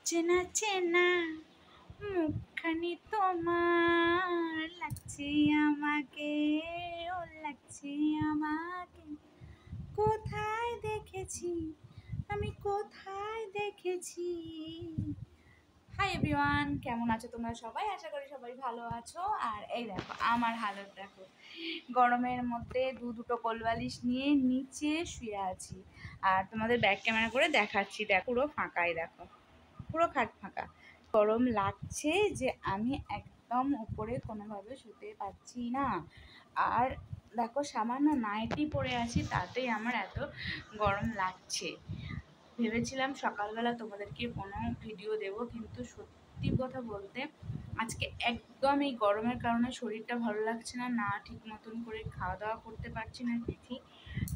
চেনা চেনা মুখখানি তোমার লাগছে আমাকে, ও লাগছে আমাকে। কোথায় দেখেছি আমি, কোথায় দেখেছি। হাই এভরিওয়ান, কেমন আছো তোমরা সবাই? আশা করি সবাই ভালো আছো। আর এই দেখো আমার হালত দেখো, গরমের মধ্যে দুটো কোলবালিশ নিয়ে নিচে শুয়ে আছি। আর তোমাদের ব্যাক ক্যামেরা করে দেখাচ্ছি, দেখো পুরো ফাঁকাই, দেখো পুরো খাট ফাঁকা। গরম লাগছে যে আমি একদম উপরে কোনোভাবে শুতে পারছি না। আর দেখো সামান্য নাইটি পরে আছি, তাতেই আমার এত গরম লাগছে। ভেবেছিলাম সকালবেলা তোমাদেরকে কোনো ভিডিও দেবো, কিন্তু সত্যি কথা বলতে আজকে একদম এই গরমের কারণে শরীরটা ভালো লাগছে না, না ঠিক মতন করে খাওয়া দাওয়া করতে পারছি না কিছু।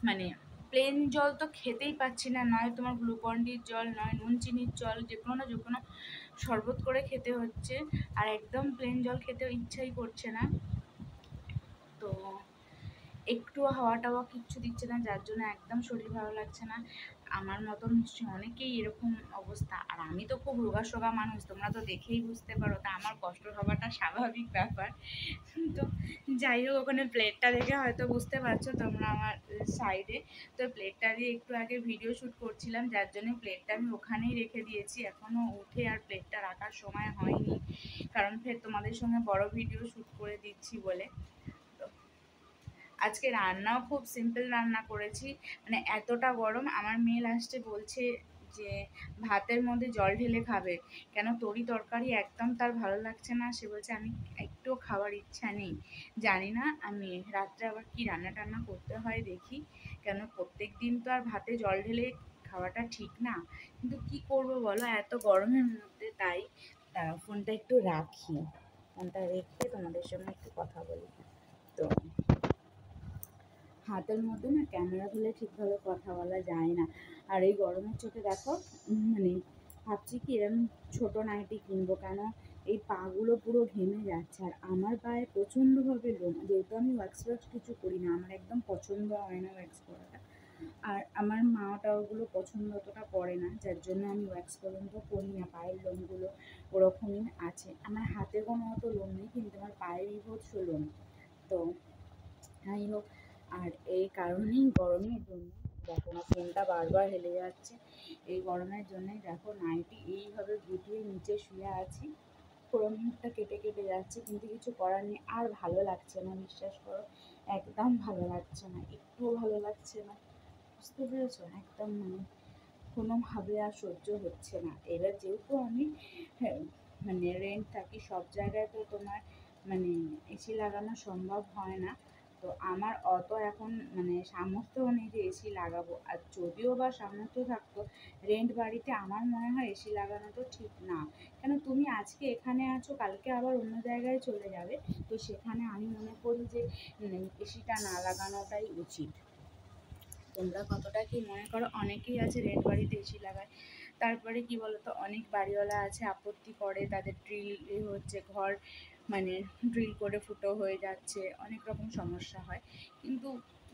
মানে প্লেন জল তো খেতেই পাচ্ছি না, নয় তোমার গ্লুকন্ডির জল, নয় নুন চিনির জল, যে কোনো না যে কোনো শরবত করে খেতে হচ্ছে। আর একদম প্লেন জল খেতেও ইচ্ছাই করছে না। তো একটু হাওয়া টাওয়া কিচ্ছু দিচ্ছে না, যার জন্য একদম শরীর ভালো লাগছে না। আমার মতন নিশ্চয়ই অনেকেই এরকম অবস্থা। আর আমি তো খুব রোগা মানুষ, তোমরা তো দেখেই বুঝতে পারো, তা আমার কষ্ট হওয়াটা স্বাভাবিক ব্যাপার। তো যাই হোক, ওখানে প্লেটটা দেখে হয়তো বুঝতে পারছো তোমরা আমার সাইডে। তো প্লেটটা দিয়ে একটু আগে ভিডিও শ্যুট করছিলাম, যার জন্য প্লেটটা আমি ওখানেই রেখে দিয়েছি। এখনও উঠে আর প্লেটটা রাখার সময় হয়নি, কারণ ফের তোমাদের সঙ্গে বড় ভিডিও শ্যুট করে দিচ্ছি বলে। আজকে রান্নাও খুব সিম্পল রান্না করেছি, মানে এতটা গরম। আমার মেয়ে লাস্টে বলছে যে ভাতের মধ্যে জল ঢেলে খাবে, কেন তরি তরকারি একদম তার ভালো লাগছে না। সে বলছে আমি একটু খাওয়ার ইচ্ছা নেই। জানি না আমি রাত্রে আবার কি রান্না টান্না করতে হয় দেখি, কেন প্রত্যেক দিন তো আর ভাতে জল ঢেলে খাওয়াটা ঠিক না। কিন্তু কি করব বলো, এত গরমের মধ্যে। তাই ফোনটা একটু রাখি, ফোনটা রেখে তোমাদের সঙ্গে একটু কথা বলি। তো হাতের মধ্যে না ক্যামেরা ধরলে ঠিকভাবে কথা বলা যায় না। আর এই গরমের চোখে দেখো, মানে ভাবছি কি এরকম ছোটো নাইটি কিনবো, কেন এই পাগুলো পুরো ঘেমে যাচ্ছে। আর আমার পায়ে প্রচণ্ডভাবে লোম, যেহেতু আমি ওয়াক্স কিছু করি না, আমার একদম পছন্দ হয় না ওয়্যাক্স করাটা। আর আমার মাটাও ওগুলো পছন্দ অতটা করে না, যার জন্য আমি ওয়্যাক্স পর্যন্ত করি না। পায়ের লোমগুলো ওরকমই আছে, আমার হাতে কোনো অত লোম নেই, কিন্তু আমার পায়ে বিভৎস লোম। তো যাই হোক, আর এই কারণেই গরমের জন্য দেখো না ফোনটা বারবার হেলে যাচ্ছে। এই গরমের জন্যই দেখো নাইটি এইভাবে গুটিয়ে নিচে শুয়ে আছি, পুরো মুখটা কেটে কেটে যাচ্ছে, কিন্তু কিছু করার নেই। আর ভালো লাগছে না, বিশ্বাস করো, একদম ভালো লাগছে না, একটুও ভালো লাগছে না। বুঝতে পেরেছো? একদম মানে কোনোভাবে আর সহ্য হচ্ছে না। এবার যেহেতু আমি হ্যাঁ, মানে রেন্ট থাকি, সব জায়গায় তো তোমার মানে এসি লাগানো সম্ভব হয় না। তো আমার অত এখন মানে সামর্থ্যও নেই যে এসি লাগাবো। আর যদিও বা সামর্থ্য থাকতো, রেন্ট বাড়িতে আমার মনে হয় এসি লাগানো তো ঠিক না। কেন তুমি আজকে এখানে আছো, কালকে আবার অন্য জায়গায় চলে যাবে, তো সেখানে আমি মনে করি যে এসিটা না লাগানোটাই উচিত। তোমরা কতটা কি মনে করো? অনেকেই আছে রেন্ট বাড়িতে এসি লাগায়, তারপরে কি বলতো, অনেক বাড়িওয়ালা আছে আপত্তি করে, তাদের ড্রিল হচ্ছে ঘর, মানে ড্রিল করে ফুটো হয়ে যাচ্ছে, অনেক রকম সমস্যা হয়। কিন্তু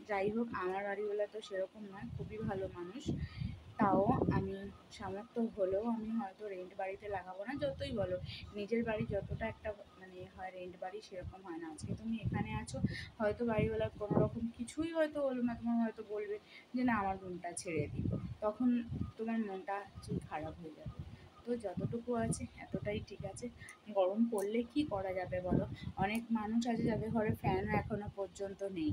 যাই হোক, আমার বাড়িওয়ালা তো সেরকম নয়, খুবই ভালো মানুষ। তাও আমি সামর্থ্য হলেও আমি হয়তো রেন্ট বাড়িতে লাগাবো না। যতই বলো নিজের বাড়ি যতটা একটা মানে হয়, রেন্ট বাড়ি সেরকম হয় না। আজকে তুমি এখানে আছো, হয়তো বাড়িওয়ালা কোনো রকম কিছুই হয়তো বলবে না, তোমার হয়তো বলবে যে না আমার রুমটা ছেড়ে দিল, তখন তোমার মনটা ঠিক খারাপ হয়ে যাবে। তো যতটুকু আছে এতটাই ঠিক আছে। গরম পড়লে কি করা যাবে বলো? অনেক মানুষ আছে যাদের ঘরে ফ্যানও এখনো পর্যন্ত নেই,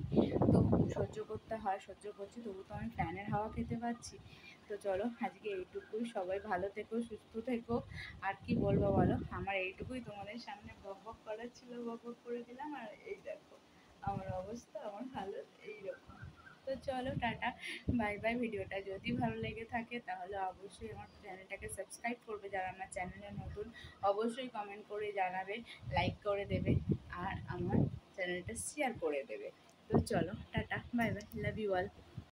তো সহ্য করতে হয়, সহ্য করছি, তবু তো আমি ফ্যানের হাওয়া খেতে পাচ্ছি। তো চলো আজকে এইটুকুই, সবাই ভালো থেকো, সুস্থ থেকো। আর কি বলবো বলো, আমার এইটুকুই তোমাদের সামনে বক বক করার ছিল, বক বক করে দিলাম। আর এই দেখো আমার অবস্থা, আমার হালত এইরকম। তো চলো টাটা, বাই বাই। ভিডিওটা যদি ভালো লেগে থাকে তাহলে অবশ্যই আমার চ্যানেলটাকে সাবস্ক্রাইব করবে, যারা আমার চ্যানেলে নতুন অবশ্যই কমেন্ট করে জানাবে, লাইক করে দেবে, আর আমার চ্যানেলটা শেয়ার করে দেবে। তো চলো tata, bye bye, love you all.